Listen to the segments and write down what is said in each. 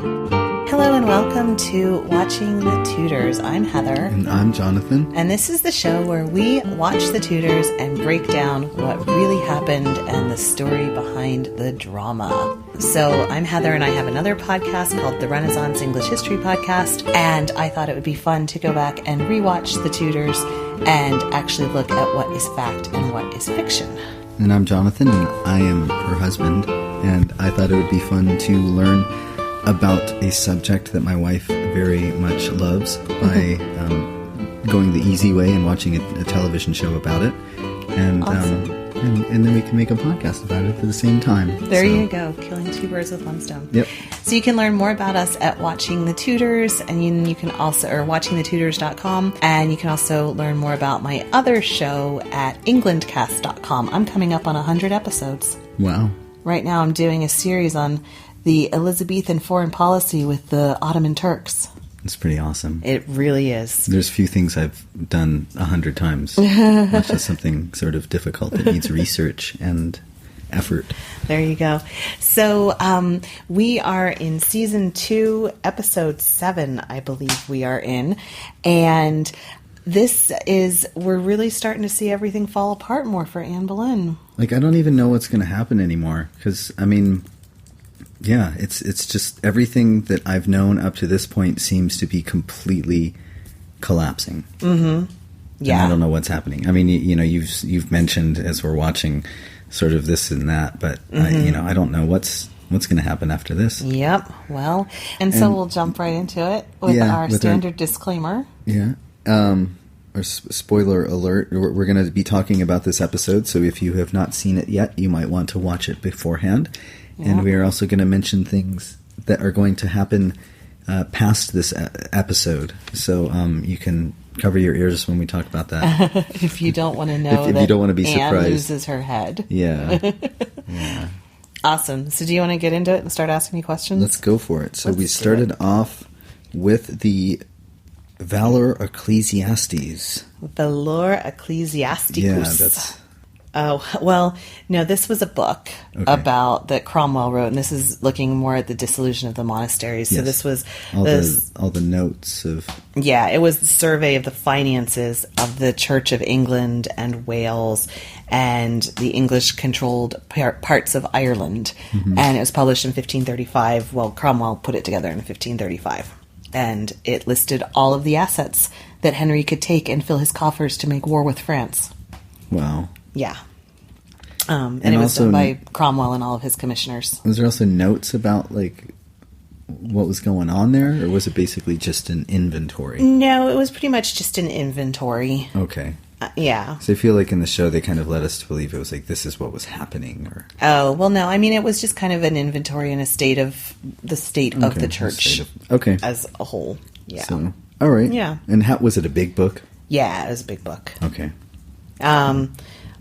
Hello and welcome to Watching the Tudors. I'm Heather. And I'm Jonathan. And this is the show where we watch the Tudors and break down what really happened and the story behind the drama. So I'm Heather and I have another podcast called the Renaissance English History Podcast. And I thought it would be fun to go back and rewatch the Tudors and actually look at what is fact and what is fiction. And I'm Jonathan and I am her husband. And I thought it would be fun to learn about a subject that my wife very much loves by going the easy way and watching a television show about it. And, awesome. and then we can make a podcast about it at the same time. There you go, killing two birds with one stone. Yep. So you can learn more about us at Watching the Tudors, and you can also, or watchingthetudors.com, and you can also learn more about my other show at englandcast.com. I'm coming up on 100 episodes. Wow. Right now I'm doing a series on the Elizabethan foreign policy with the Ottoman Turks. It's pretty awesome. It really is. There's few things I've done 100 times. That's just something sort of difficult that needs research and effort. There you go. So we are in season 2, episode 7, I believe we are in. And we're really starting to see everything fall apart more for Anne Boleyn. Like, I don't even know what's going to happen anymore. Because, I mean, yeah, it's just everything that I've known up to this point seems to be completely collapsing. Mm-hmm. Yeah. And I don't know what's happening. I mean, you know, you've mentioned as we're watching sort of this and that, but I don't know what's going to happen after this. Yep. Well, and so we'll jump right into it with our standard disclaimer. Yeah. Or spoiler alert, we're going to be talking about this episode, so if you have not seen it yet, you might want to watch it beforehand. Yeah. And we are also going to mention things that are going to happen past this episode, so you can cover your ears when we talk about that. If you don't want to know if you don't want to be Anne surprised. loses her head. Yeah. Yeah. Awesome. So do you want to get into it and start asking me questions? Let's go for it. So we started off with the Valor Ecclesiastes. Valor Ecclesiasticus. Yeah, that's... Oh, well, no, this was a book about that Cromwell wrote, and this is looking more at the dissolution of the monasteries. So this was... all the notes of... Yeah, it was the survey of the finances of the Church of England and Wales and the English-controlled parts of Ireland. Mm-hmm. And it was published in 1535. Well, Cromwell put it together in 1535. And it listed all of the assets that Henry could take and fill his coffers to make war with France. Wow. Yeah. And it was done by Cromwell and all of his commissioners. Was there also notes about, like, what was going on there? Or was it basically just an inventory? No, it was pretty much just an inventory. Okay. Yeah. So I feel like in the show they kind of led us to believe it was like, this is what was happening. Or Oh, well, no. I mean, it was just kind of an inventory and the state of the church as a whole. Yeah. So, all right. Yeah. And was it a big book? Yeah, it was a big book. Okay.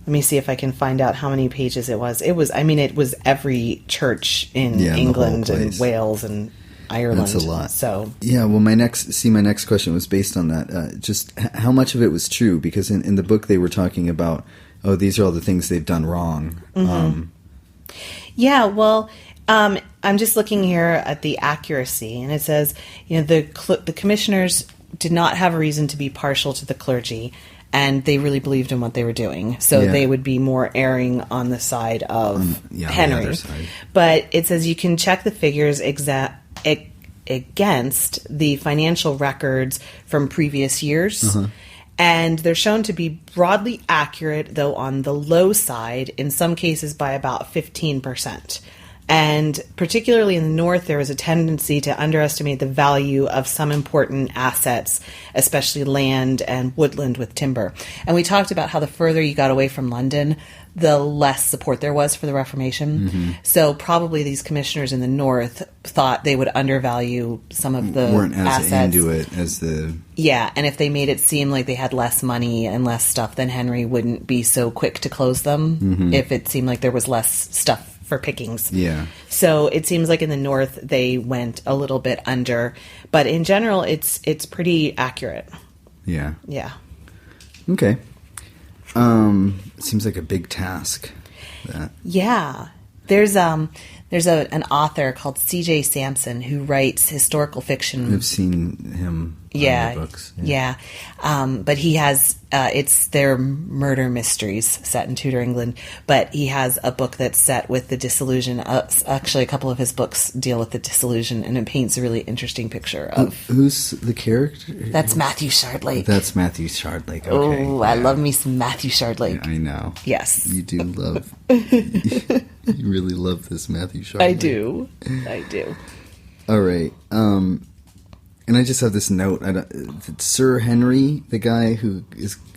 Let me see if I can find out how many pages it was. It was every church in England and Wales and Ireland. That's a lot. So yeah, well, my next question was based on that. Just how much of it was true? Because in the book they were talking about, these are all the things they've done wrong. Mm-hmm. Yeah, well, I'm just looking here at the accuracy, and it says, the commissioners did not have a reason to be partial to the clergy, and they really believed in what they were doing. So they would be more erring on the side of Henry. On the other side. But it says you can check the figures against the financial records from previous years. Uh-huh. And they're shown to be broadly accurate, though on the low side, in some cases by about 15%. And particularly in the north, there was a tendency to underestimate the value of some important assets, especially land and woodland with timber. And we talked about how the further you got away from London, the less support there was for the Reformation. Mm-hmm. So probably these commissioners in the north thought they would undervalue some of the weren't as assets. Into it as the... Yeah, and if they made it seem like they had less money and less stuff, then Henry wouldn't be so quick to close them if it seemed like there was less stuff for pickings. Yeah. So it seems like in the north they went a little bit under, but in general it's pretty accurate. Yeah. Yeah. Okay. It seems like a big task. Yeah. There's an author called C.J. Sampson who writes historical fiction. I've seen him in the books. Yeah. But he has, they're murder mysteries set in Tudor England, but he has a book that's set with the disillusion. Actually, a couple of his books deal with the disillusion, and it paints a really interesting picture of... Who's the character? That's Matthew Shardlake. That's Matthew Shardlake, okay. Oh, I love me some Matthew Shardlake. Yeah, I know. Yes. You do love... You really love this Matthew Shardlake. I do. All right. And I just have this note. Sir Henry, the guy who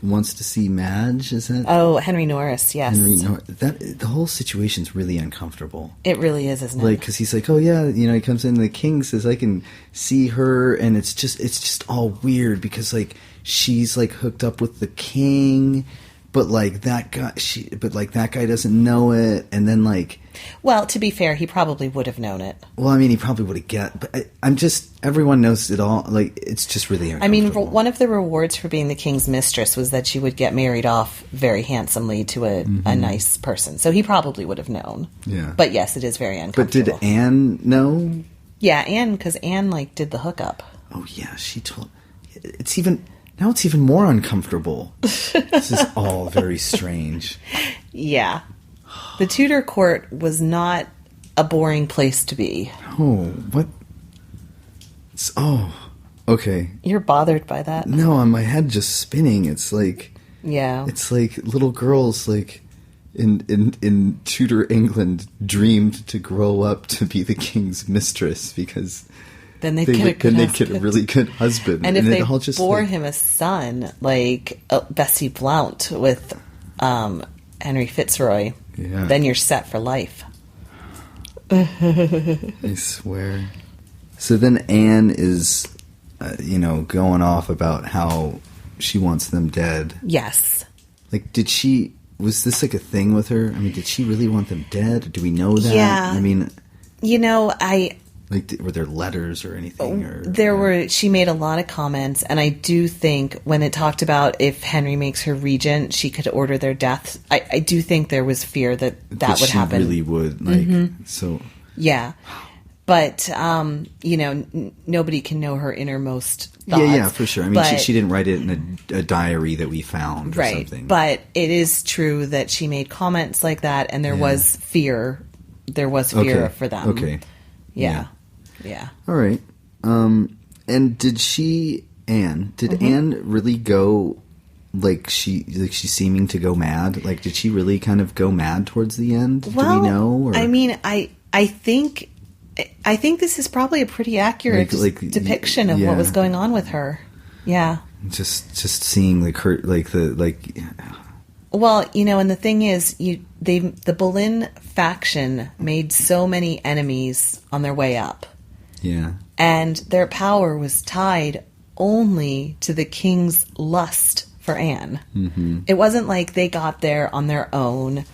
wants to see Madge, is that? Oh, Henry Norris, yes. Henry Norris. The whole situation's really uncomfortable. It really is, isn't it? Like, because he's like, oh yeah, he comes in and the king says, I can see her, and it's just all weird because, like, she's, like, hooked up with the king, but, like, that guy doesn't know it, and then, like... Well, to be fair, he probably would have known it. Well, I mean, he probably would have but everyone knows it all. Like, it's just really uncomfortable. I mean, one of the rewards for being the king's mistress was that she would get married off very handsomely to a nice person. So he probably would have known. Yeah. But yes, it is very uncomfortable. But did Anne know? Yeah, because Anne, like, did the hookup. Oh, yeah, she told... Now it's even more uncomfortable. This is all very strange. Yeah. The Tudor court was not a boring place to be. Oh, what? Okay. You're bothered by that? No, my head just spinning. It's like... Yeah. It's like little girls, like, in Tudor England dreamed to grow up to be the king's mistress because... Then they'd get a really good husband. And if they bore him a son, like Bessie Blount with Henry Fitzroy, then you're set for life. I swear. So then Anne is, going off about how she wants them dead. Yes. Like, was this like a thing with her? I mean, did she really want them dead? Do we know that? Yeah. I mean... Like, were there letters or anything? She made a lot of comments, and I do think when it talked about if Henry makes her regent, she could order their deaths. I do think there was fear that would happen. She really would, so. Yeah. But, nobody can know her innermost thoughts. Yeah, for sure. I mean, she didn't write it in a diary that we found or something. But it is true that she made comments like that, and there was fear. There was fear for them. Okay. Yeah. All right. And did Anne really go, she's seeming to go mad? Like, did she really kind of go mad towards the end? Well, do we know? Or? I mean, I think this is probably a pretty accurate depiction of what was going on with her. Yeah. Just seeing Well, and the thing is, the Boleyn faction made so many enemies on their way up. Yeah. And their power was tied only to the king's lust for Anne. Mm-hmm. It wasn't like they got there on their own.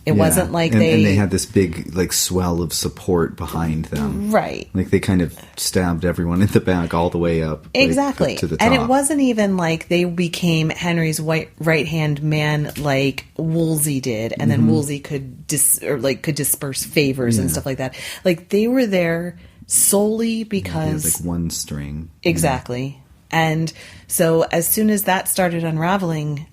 It wasn't like and they had this big, swell of support behind them. Right. Like, they kind of stabbed everyone in the back all the way up. Exactly. Up to the top. And it wasn't even like they became Henry's right-hand man like Wolsey did, and then Wolsey could disperse favors and stuff like that. Like, they were there solely because... one string. Exactly. And so as soon as that started unraveling...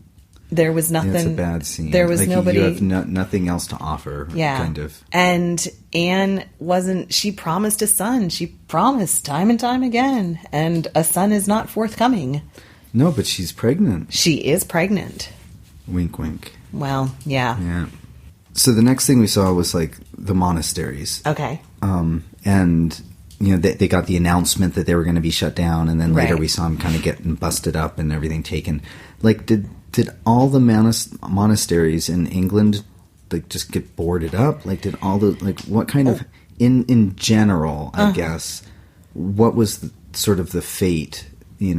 There was nothing. It's a bad scene. There was nobody. You have nothing else to offer. Yeah, kind of. And Anne wasn't. She promised a son. She promised time and time again, and a son is not forthcoming. No, but she's pregnant. She is pregnant. Wink, wink. Well, yeah. Yeah. So the next thing we saw was the monasteries. Okay. And they got the announcement that they were going to be shut down, and then later we saw them kind of getting busted up and everything taken. Did all the monasteries in England just get boarded up? Did all the what kind of in general? I guess what was sort of the fate? In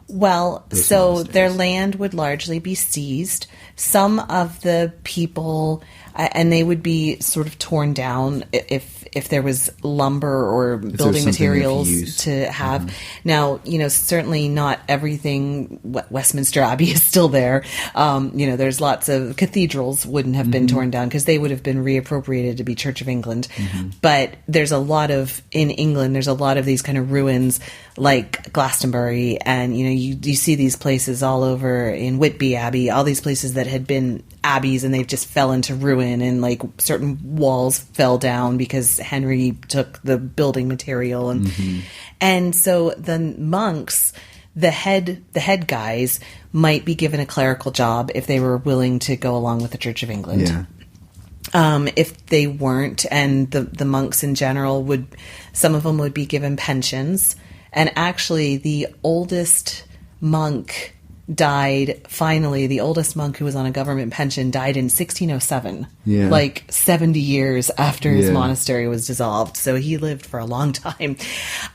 their land would largely be seized. Some of the people And they would be sort of torn down if there was lumber or building materials to have. Mm-hmm. Now, certainly not everything Westminster Abbey is still there. There's lots of cathedrals wouldn't have been torn down because they would have been reappropriated to be Church of England. Mm-hmm. But there's a lot of these kind of ruins like Glastonbury, and you see these places all over in Whitby Abbey, all these places that had been abbeys and they've just fell into ruin, and like certain walls fell down because Henry took the building material, and so the monks, the head guys, might be given a clerical job if they were willing to go along with the Church of England. Yeah. If they weren't, and the monks in general some of them would be given pensions. And actually, the oldest monk who was on a government pension died in 1607, like 70 years after his monastery was dissolved. So he lived for a long time.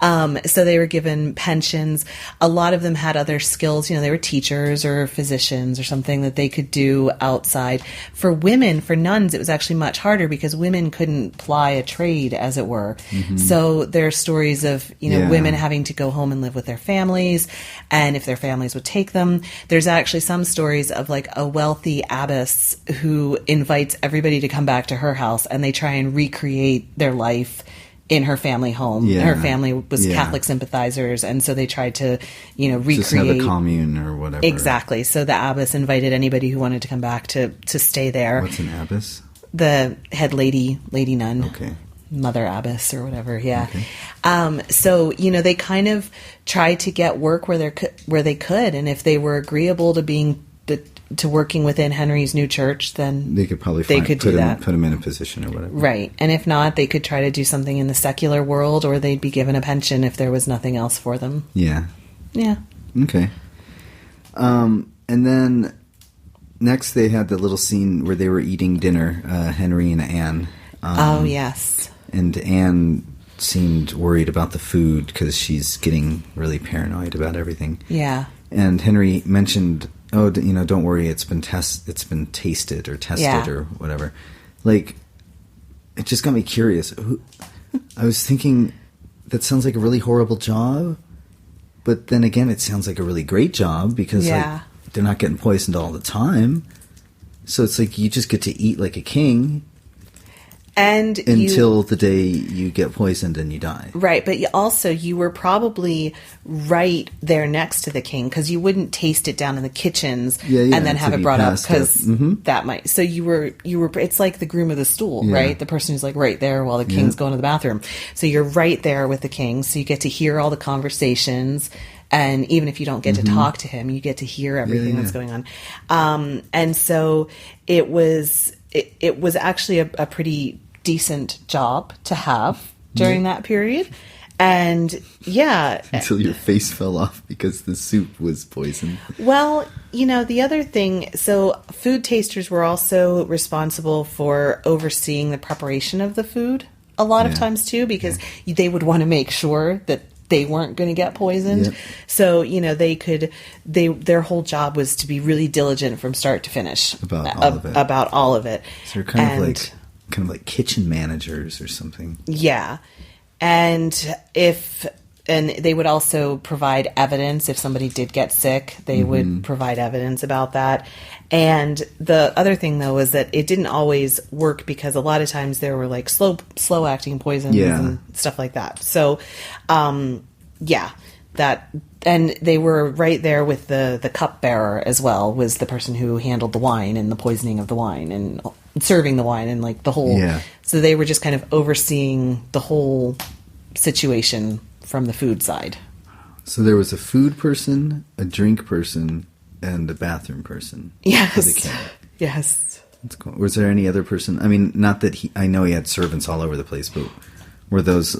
So they were given pensions. A lot of them had other skills. They were teachers or physicians or something that they could do outside. For women, for nuns, it was actually much harder because women couldn't ply a trade, as it were. Mm-hmm. So there are stories of, women having to go home and live with their families, and if their families would take them. There's actually some stories of like a wealthy abbess who invites everybody to come back to her house, and they try and recreate their life in her family home. Yeah. Her family was Catholic sympathizers, and so they tried to, recreate. Just have a commune or whatever. Exactly. So the abbess invited anybody who wanted to come back to stay there. What's an abbess? The head lady nun. Okay. Mother abbess or whatever, yeah. Okay. So they kind of tried to get work where they could, and if they were agreeable to working within Henry's new church, then they could probably put him in a position or whatever. Right, and if not, they could try to do something in the secular world, or they'd be given a pension if there was nothing else for them. Yeah. Yeah. Okay. And then next they had the little scene where they were eating dinner, Henry and Anne. Oh yes. And Anne seemed worried about the food because she's getting really paranoid about everything. Yeah. And Henry mentioned, don't worry, it's been tasted or tested or whatever. Like, it just got me curious. I was thinking, that sounds like a really horrible job, but then again, it sounds like a really great job because like, they're not getting poisoned all the time. So it's like you just get to eat like a king. And until the day you get poisoned and you die. Right, but you were probably right there next to the king, because you wouldn't taste it down in the kitchens and then have it brought up, because that might. So you were. It's like the groom of the stool, right? The person who's like right there while the king's going to the bathroom. So you're right there with the king, so you get to hear all the conversations. And even if you don't get to talk to him, you get to hear everything that's going on. And so it was actually a pretty decent job to have during that period. And until your face fell off because the soup was poisoned. Well, the other thing, so food tasters were also responsible for overseeing the preparation of the food a lot of times too, because they would want to make sure that they weren't going to get poisoned. So, their whole job was to be really diligent from start to finish about all of it. So they're kind of like kitchen managers or something. Yeah. And they would also provide evidence if somebody did get sick. They would provide evidence about that. And the other thing, though, is that it didn't always work, because a lot of times there were like slow acting poisons and stuff like that. So, and they were right there with the cupbearer as well, was the person who handled the wine and the poisoning of the wine and serving the wine and like the whole. Yeah. So they were just kind of overseeing the whole situation from the food side. So there was a food person, a drink person, and a bathroom person. Yes. Yes. That's cool. Was there any other person? I mean, not that I know he had servants all over the place, but were those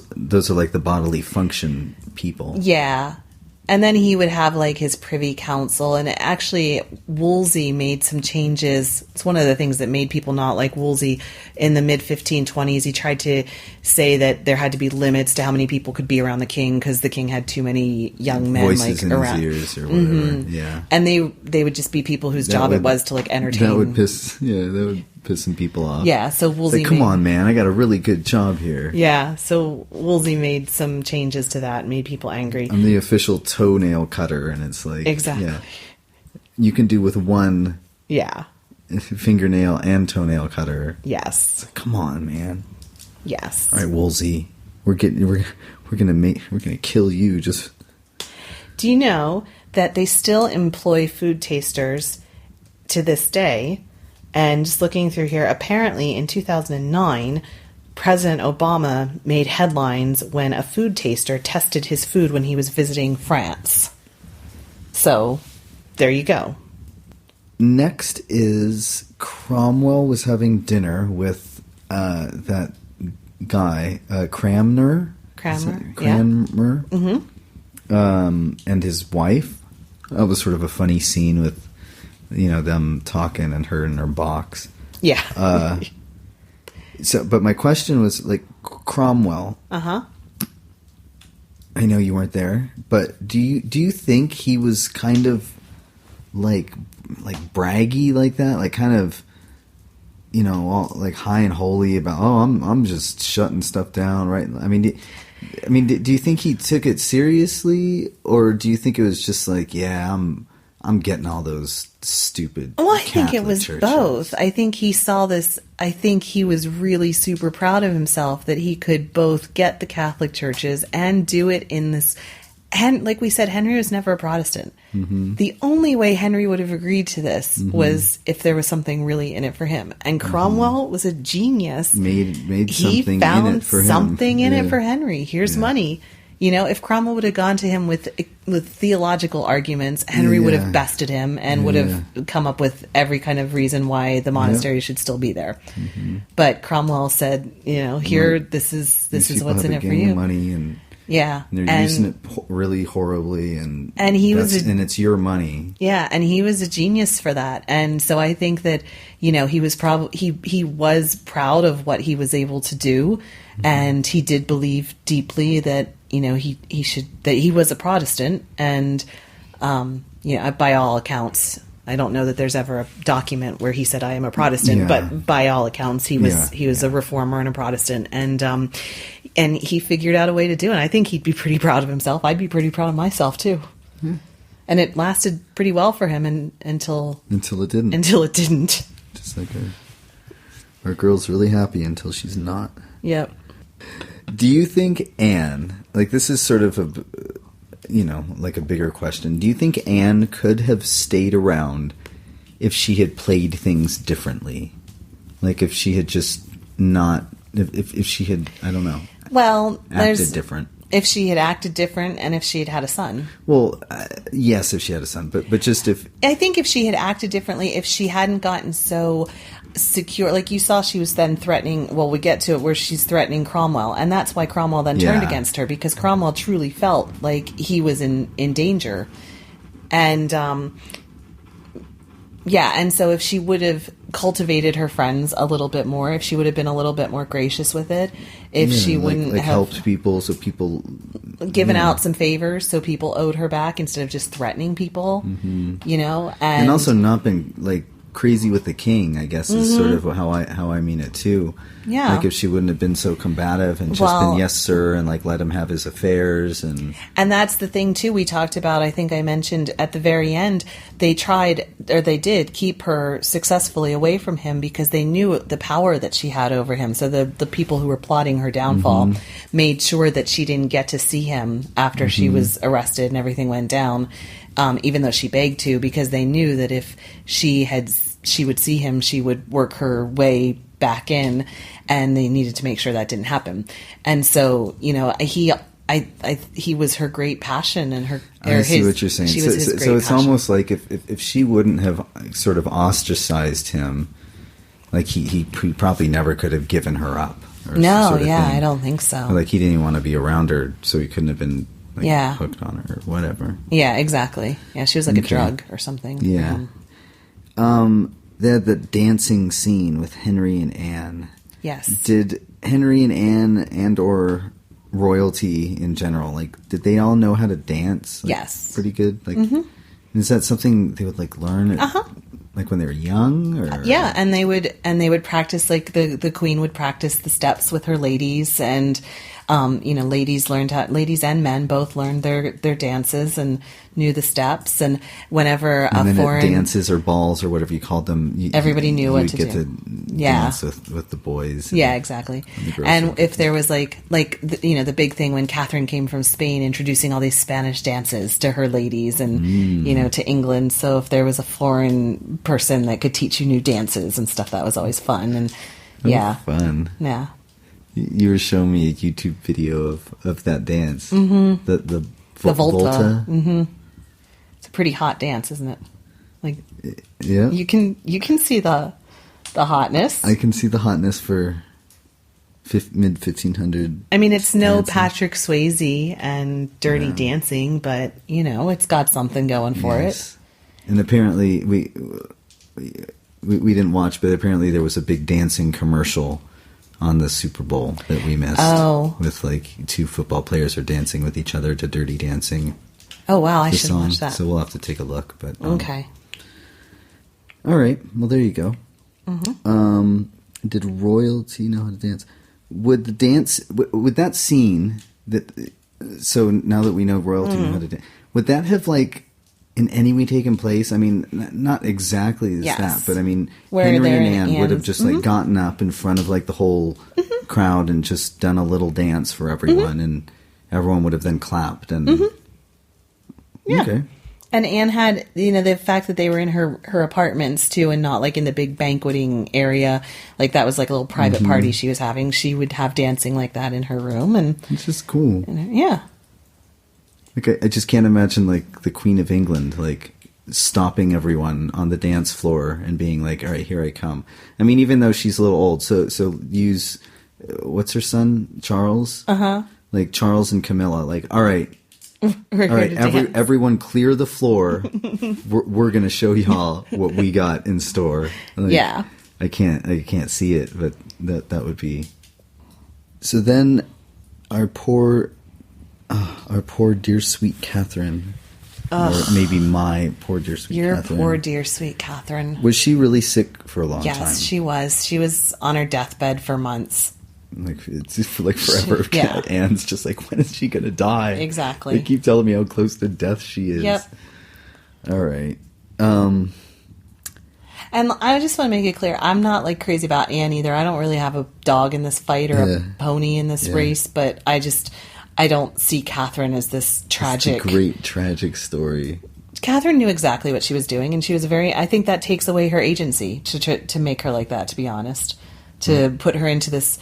are like the bodily function people? Yeah. And then he would have like his privy council, and actually Wolsey made some changes. It's one of the things that made people not like Wolsey in the mid 1520s. He tried to say that there had to be limits to how many people could be around the king, because the king had too many young men voices in around his ears or whatever. Yeah. And they would just be people whose job it was to like entertain. That would piss pissing people off. Yeah, so Woolsey come on, man, I got a really good job here. Yeah, so Woolsey made some changes to that and made people angry. I'm the official toenail cutter, and it's like... Exactly. Yeah, you can do with one fingernail and toenail cutter. Yes. It's like, come on, man. Yes. All right, Woolsey, we're gonna kill you. Just... Do you know that they still employ food tasters to this day? And just looking through here, apparently in 2009, President Obama made headlines when a food taster tested his food when he was visiting France. So, there you go. Next is Cromwell was having dinner with that guy, Cranmer. Cranmer, Cranmer. Yeah. Mm-hmm. And his wife. That was sort of a funny scene with, them talking and her in her box. Yeah. But my question was, like, Cromwell. Uh-huh. I know you weren't there, but do you think he was kind of like braggy like that? Like kind of, all like high and holy about, I'm just shutting stuff down, right? I mean, do you think he took it seriously, or do you think it was just like, yeah, I'm getting all those stupid I Catholic think it was churches. both. I think he saw this. I think he was really super proud of himself that he could both get the Catholic churches and do it in this. And like we said, Henry was never a Protestant. Mm-hmm. The only way Henry would have agreed to this was if there was something really in it for him. And Cromwell was a genius. Made he something found in it for him. Something in it for Henry. Here's money. If Cromwell would have gone to him with theological arguments, Henry would have bested him and would have come up with every kind of reason why the monastery should still be there. Mm-hmm. But Cromwell said, here, this is what's in it for you. Money and they're using it really horribly, and it's your money. Yeah, and he was a genius for that. And so I think that he was he was proud of what he was able to do, and he did believe deeply that he was a Protestant, and by all accounts, I don't know that there's ever a document where he said I am a Protestant, but by all accounts he was a reformer and a Protestant, and he figured out a way to do it. And I think he'd be pretty proud of himself. I'd be pretty proud of myself too. Yeah. And it lasted pretty well for him until it didn't. Until it didn't. Just like our girl's really happy until she's not. Yep. Do you think Anne, like this is sort of like a bigger question. Do you think Anne could have stayed around if she had played things differently? Like if she had just not, if she had, I don't know. Well, acted different. If she had acted different, and if she had had a son. Well, yes, if she had a son, but just if... I think if she had acted differently, if she hadn't gotten so secure, like you saw, she was then threatening, well, we get to it where she's threatening Cromwell, and that's why Cromwell then turned against her, because Cromwell truly felt like he was in danger. And, and so if she would have cultivated her friends a little bit more, if she would have been a little bit more gracious with it, if she wouldn't have helped people, so people given out some favors, so people owed her back instead of just threatening people, and also not been like crazy with the king, I guess is sort of how I mean it too. Yeah, like if she wouldn't have been so combative and just been yes sir and like let him have his affairs, and that's the thing too we talked about. I think I mentioned at the very end they did keep her successfully away from him because they knew the power that she had over him. So the people who were plotting her downfall made sure that she didn't get to see him after she was arrested and everything went down, even though she begged to, because they knew that if she would see him, she would work her way back in, and they needed to make sure that didn't happen. And so, he was her great passion, and I see what you're saying. So it's almost like if she wouldn't have sort of ostracized him, like he probably never could have given her up. I don't think so. Like he didn't even want to be around her, so he couldn't have been hooked on her or whatever. Yeah, exactly. Yeah, she was like a drug or something. Yeah. They had the dancing scene with Henry and Anne. Yes. Did Henry and Anne and or royalty in general, like, did they all know how to dance? Like, yes. Pretty good? Like, is that something they would, like, learn? Like when they were young, or yeah, and they would practice, like the queen would practice the steps with her ladies, and ladies and men both learned their dances and knew the steps, and whenever and then foreign at dances or balls or whatever you called them, everybody knew what to do. You get to dance with the boys. Yeah, exactly. And if there was the big thing when Catherine came from Spain, introducing all these Spanish dances to her ladies and to England. So if there was a foreign person that could teach you new dances and stuff, that was always fun. And fun. Yeah. You were showing me a YouTube video of that dance. Mm-hmm. The Volta. Mm-hmm. It's a pretty hot dance, isn't it? Like, yeah, you can see the hotness. I can see the hotness for mid 1500. I mean, it's no dancing. Patrick Swayze and Dirty Dancing, but it's got something going for it. And apparently, we didn't watch, but apparently there was a big dancing commercial on the Super Bowl that we missed. Oh. With like two football players are dancing with each other to Dirty Dancing. Oh, wow. I should watch that. So we'll have to take a look. But okay. All right. Well, there you go. Mm-hmm. Did royalty know how to dance? Would that scene so now that we know royalty know how to dance, would that have in any way taken place? I mean, not exactly that, but I mean, Henry and Anne would have just gotten up in front of the whole crowd and just done a little dance for everyone, and everyone would have then clapped. And yeah, okay. And Anne had the fact that they were in her apartments too, and not in the big banqueting area. That was a little private party she was having. She would have dancing like that in her room, and it's just cool. Yeah. I just can't imagine the Queen of England stopping everyone on the dance floor and being all right, here I come. I mean, even though she's a little old, so use what's her son, Charles? Charles and Camilla. All right, everyone clear the floor. we're gonna show y'all what we got in store. Yeah, I can't see it, but that would be. So then, our poor dear sweet Catherine. Or maybe my poor dear sweet Catherine. Your poor dear sweet Catherine. Was she really sick for a long time? Yes, she was. She was on her deathbed for months. It's forever. Anne's just when is she going to die? Exactly. They keep telling me how close to death she is. Yep. All right. And I just want to make it clear, I'm not crazy about Anne either. I don't really have a dog in this fight or a pony in this race, but I don't see Catherine as this tragic... It's a great tragic story. Catherine knew exactly what she was doing, and she was I think that takes away her agency to make her like that, to be honest. To put her into this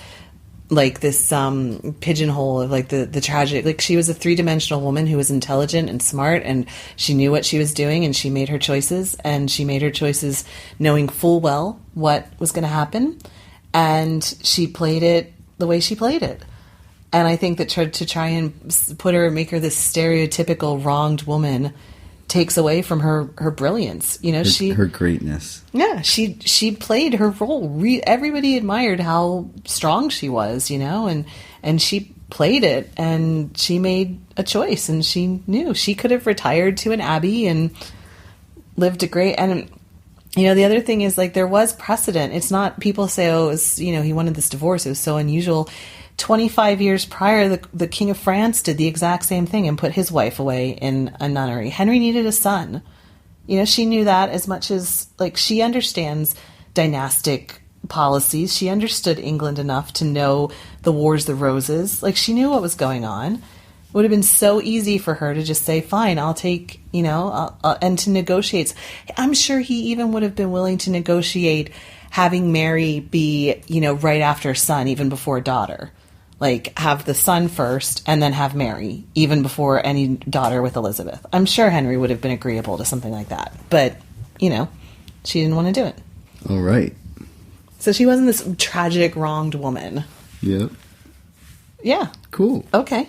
pigeonhole of the tragic... she was a three-dimensional woman who was intelligent and smart, and she knew what she was doing, and she made her choices, and she made her choices knowing full well what was going to happen, and she played it the way she played it. And I think that to try and make her this stereotypical wronged woman takes away from her brilliance. Her greatness. Yeah, she played her role. Everybody admired how strong she was, and she played it, and she made a choice, and she knew she could have retired to an abbey and lived a great. And the other thing is there was precedent. It's not people say, oh, it was, he wanted this divorce. It was so unusual. 25 years prior, the King of France did the exact same thing and put his wife away in a nunnery. Henry needed a son. She knew that as much as, she understands dynastic policies. She understood England enough to know the Wars, the Roses. She knew what was going on. It would have been so easy for her to just say, fine, I'll take, and to negotiate. I'm sure he even would have been willing to negotiate having Mary be, right after son, even before daughter. Have the son first and then have Mary, even before any daughter with Elizabeth. I'm sure Henry would have been agreeable to something like that. But, she didn't want to do it. All right. So she wasn't this tragic, wronged woman. Yep. Yeah. Cool. Okay.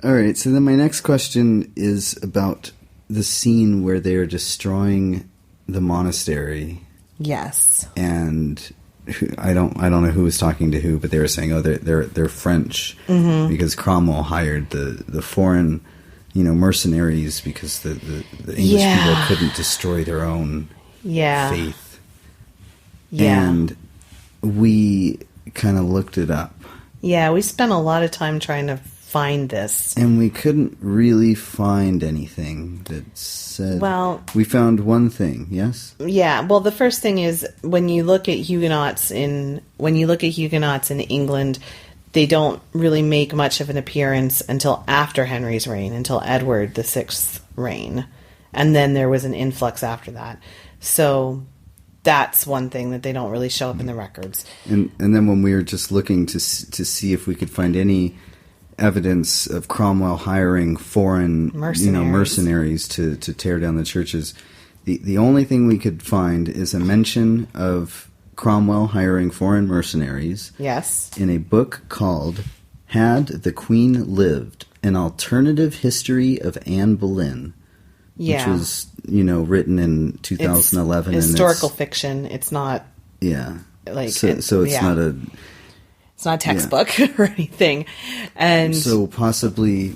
All right. So then my next question is about the scene where they're destroying the monastery. Yes. And I don't know who was talking to who, but they were saying, oh, they're French because Cromwell hired the foreign, mercenaries because the English people couldn't destroy their own faith. Yeah. And we kind of looked it up. Yeah, we spent a lot of time trying to find this. And we couldn't really find anything that said... Well... We found one thing, yes? Yeah, well, the first thing is when you look at Huguenots in England, they don't really make much of an appearance until after Henry's reign, until Edward VI's reign. And then there was an influx after that. So... that's one thing that they don't really show up in the records. And then when we were just looking to see if we could find any evidence of Cromwell hiring foreign mercenaries to tear down the churches, the only thing we could find is a mention of Cromwell hiring foreign mercenaries. Yes. In a book called Had the Queen Lived? An Alternative History of Anne Boleyn. Yeah. Which was, written in 2011. It's historical fiction. It's not... Yeah. Like... So it's not a... It's not a textbook or anything. And... So possibly,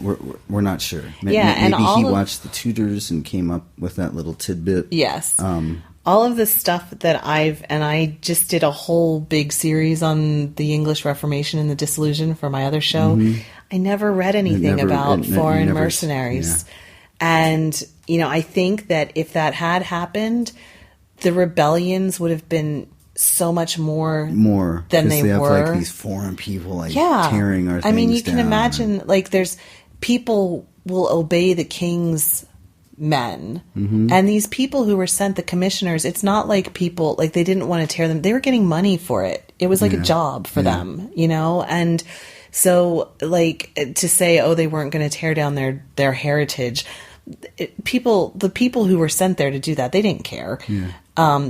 we're not sure. Maybe he watched the Tudors and came up with that little tidbit. Yes. All of the stuff that I just did a whole big series on the English Reformation and the Disillusion for my other show. Mm-hmm. I never read anything about foreign mercenaries. Yeah. And, I think that if that had happened, the rebellions would have been so much more than they were. Have, these foreign people, tearing our things down. I mean, you can imagine, there's people will obey the king's men. Mm-hmm. And these people who were sent, the commissioners, it's not like people, they didn't want to tear them. They were getting money for it. It was a job for them, And so, to say, they weren't going to tear down their heritage... the people who were sent there to do that, they didn't care. Yeah.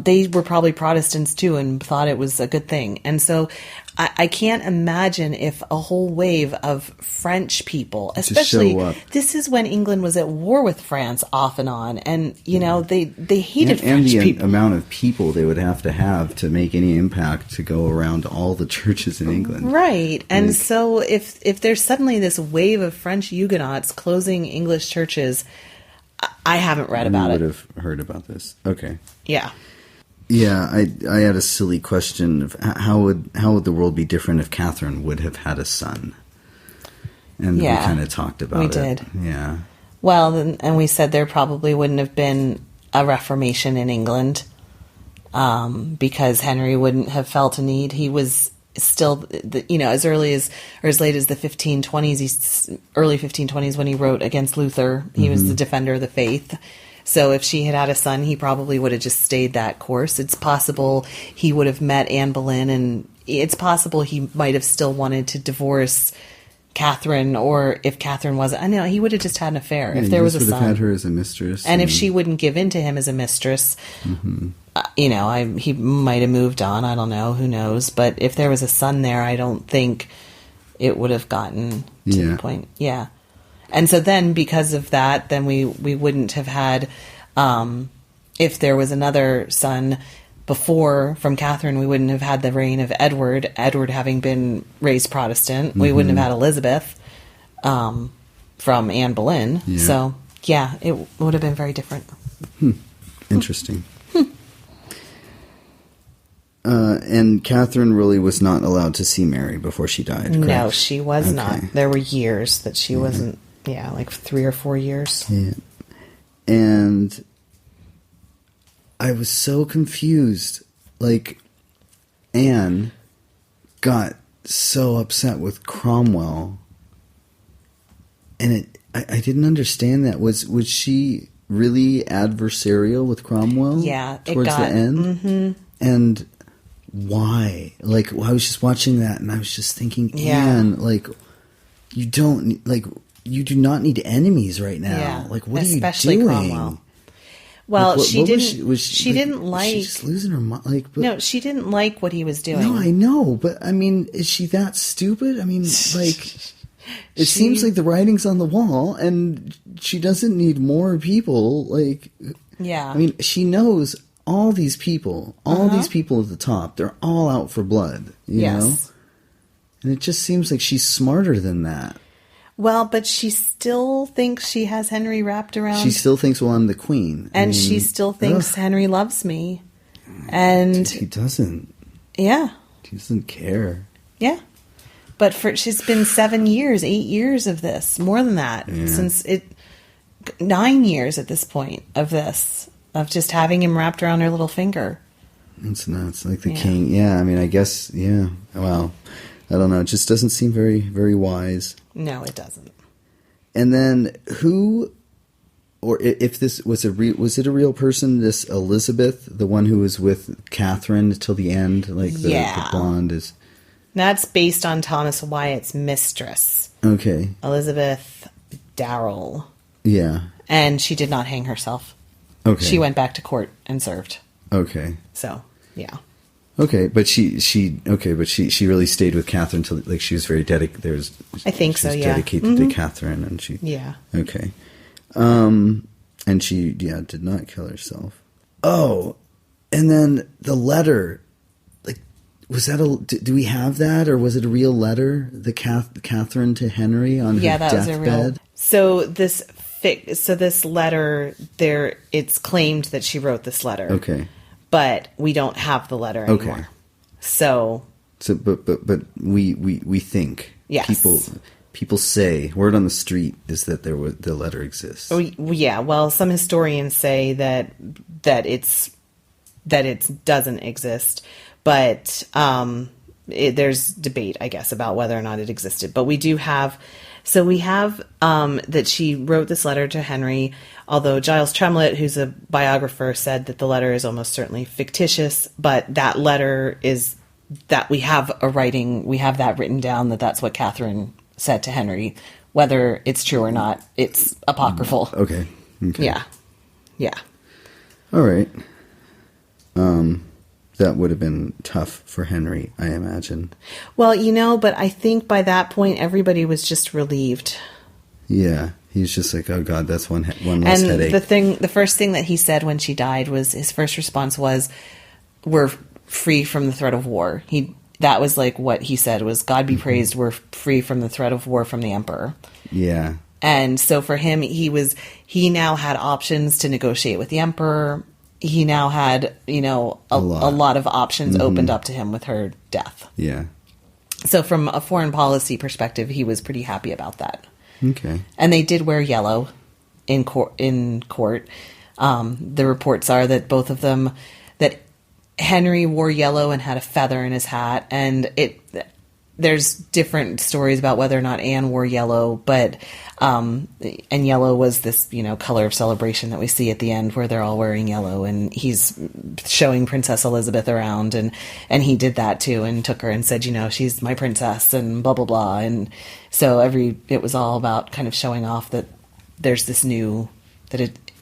They were probably Protestants too and thought it was a good thing. And so I can't imagine if a whole wave of French people, especially this is when England was at war with France off and on, and they hated French people. And the amount of people they would have to make any impact to go around all the churches in England. Right. And so if there's suddenly this wave of French Huguenots closing English churches, I haven't read about it. I would have heard about this. Okay. Yeah. Yeah, I had a silly question of how would the world be different if Catherine would have had a son? And we kind of talked about it. We did. Yeah. Well, and we said there probably wouldn't have been a Reformation in England because Henry wouldn't have felt a need. He was still, as early as or as late as the 1520s, early 1520s when he wrote against Luther. He was the defender of the faith. So if she had had a son, he probably would have just stayed that course. It's possible he would have met Anne Boleyn, and it's possible he might have still wanted to divorce Catherine, or if Catherine wasn't, I know he would have just had an affair if there was a son. He would have had her as a mistress, and if she wouldn't give in to him as a mistress, he might have moved on. I don't know, who knows? But if there was a son there, I don't think it would have gotten to the point. Yeah. And so then, because of that, then we wouldn't have had, if there was another son before from Catherine, we wouldn't have had the reign of Edward having been raised Protestant. Mm-hmm. We wouldn't have had Elizabeth from Anne Boleyn. Yeah. So, it would have been very different. Interesting. And Catherine really was not allowed to see Mary before she died, correct? No, she was not. There were years that she wasn't, 3 or 4 years. Yeah. And I was so confused. Anne got so upset with Cromwell, and I didn't understand that. Was she really adversarial with Cromwell? Yeah, towards the end, and why? I was just watching that, and I was just thinking, Anne, you don't you do not need enemies right now. Yeah, what are especially you doing? Cromwell. Well, she didn't. She didn't like. Was she just losing her mind? No, she didn't like what he was doing. No, I know, but I mean, is she that stupid? I mean, it seems like the writing's on the wall, and she doesn't need more people. I mean, she knows all these people, these people at the top. They're all out for blood. You know, and it just seems like she's smarter than that. Well, but she still thinks she has Henry wrapped around. She still thinks, well, I'm the queen. And she still thinks Henry loves me. And he doesn't. Yeah. He doesn't care. Yeah. But she's been 7 years, 8 years of this. More than that. Yeah. Since 9 years at this point of this. Of just having him wrapped around her little finger. It's nuts. Like the king. Yeah, I mean, I guess, yeah. Well, I don't know. It just doesn't seem very, very wise. No, it doesn't. And then who, or if this was was it a real person, this Elizabeth, the one who was with Catherine till the end? Like the blonde is... That's based on Thomas Wyatt's mistress. Okay. Elizabeth Darrell. Yeah. And she did not hang herself. Okay. She went back to court and served. Okay. So, yeah. Okay, but she really stayed with Catherine till, like, she was very dedicated. I think so, yeah. Dedicated to Catherine, and she... Yeah. Okay. And she, did not kill herself. Oh, and then the letter... Was that do we have that, or was it a real letter? The Catherine to Henry on her deathbed? Yeah, that was a real. So this letter, it's claimed that she wrote this letter. Okay. But we don't have the letter anymore. Okay. So but we think. Yes. People say, word on the street is that the letter exists. Oh, yeah. Well, some historians say that it doesn't exist. But there's debate, I guess, about whether or not it existed. But we do have... So we have that she wrote this letter to Henry, although Giles Tremlett, who's a biographer, said that the letter is almost certainly fictitious. But that letter is... that we have that written down, that's what Catherine said to Henry. Whether it's true or not, it's apocryphal. Okay. Yeah. Yeah. All right. That would have been tough for Henry, I imagine. Well, but I think by that point, everybody was just relieved. Yeah. He's just like, oh, God, that's one less headache. And the first thing that he said when she died was, his first response was, we're free from the threat of war. That was like what he said was, God be praised, we're free from the threat of war from the emperor. Yeah. And so for him, he now had options to negotiate with the emperor. He now had, a lot of options opened up to him with her death. Yeah. So from a foreign policy perspective, he was pretty happy about that. Okay. And they did wear yellow in court. The reports are that both of them, that Henry wore yellow and had a feather in his hat, and there's different stories about whether or not Anne wore yellow, but and yellow was this, color of celebration that we see at the end where they're all wearing yellow, and he's showing Princess Elizabeth around, and he did that too, and took her and said, she's my princess, and blah blah blah, and so it was all about kind of showing off that there's this new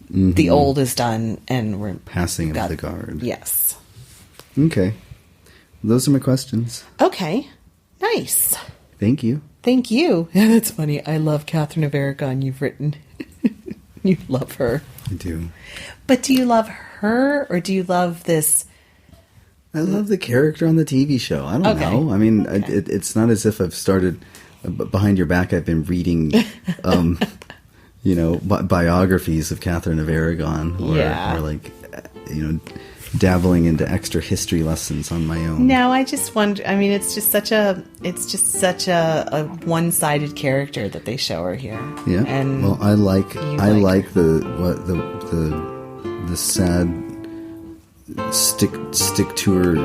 the old is done, and we're passing of the guard. Yes. Okay, those are my questions. Okay. Nice. Thank you. Thank you. Yeah, that's funny. I love Catherine of Aragon you've written. You love her. I do. But do you love her, or do you love this? I love the character on the TV show. I don't know. I mean, it's not as if I've started behind your back. I've been reading, biographies of Catherine of Aragon, or like, dabbling into extra history lessons on my own. No, I just wonder. I mean, it's just such a one-sided character that they show her here. Yeah. And well, I like the sad stick to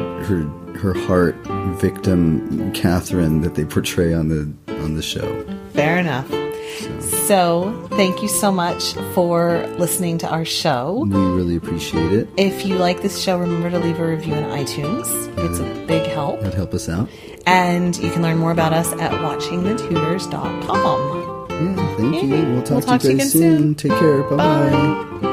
her heart victim Catherine that they portray on the show. Fair enough. So, thank you so much for listening to our show. We really appreciate it. If you like this show, remember to leave a review on iTunes. It's a big help. That'd help us out. And you can learn more about us at watchingthetudors.com. Yeah, thank you. We'll talk to you guys soon. Take care. Bye-bye. Bye.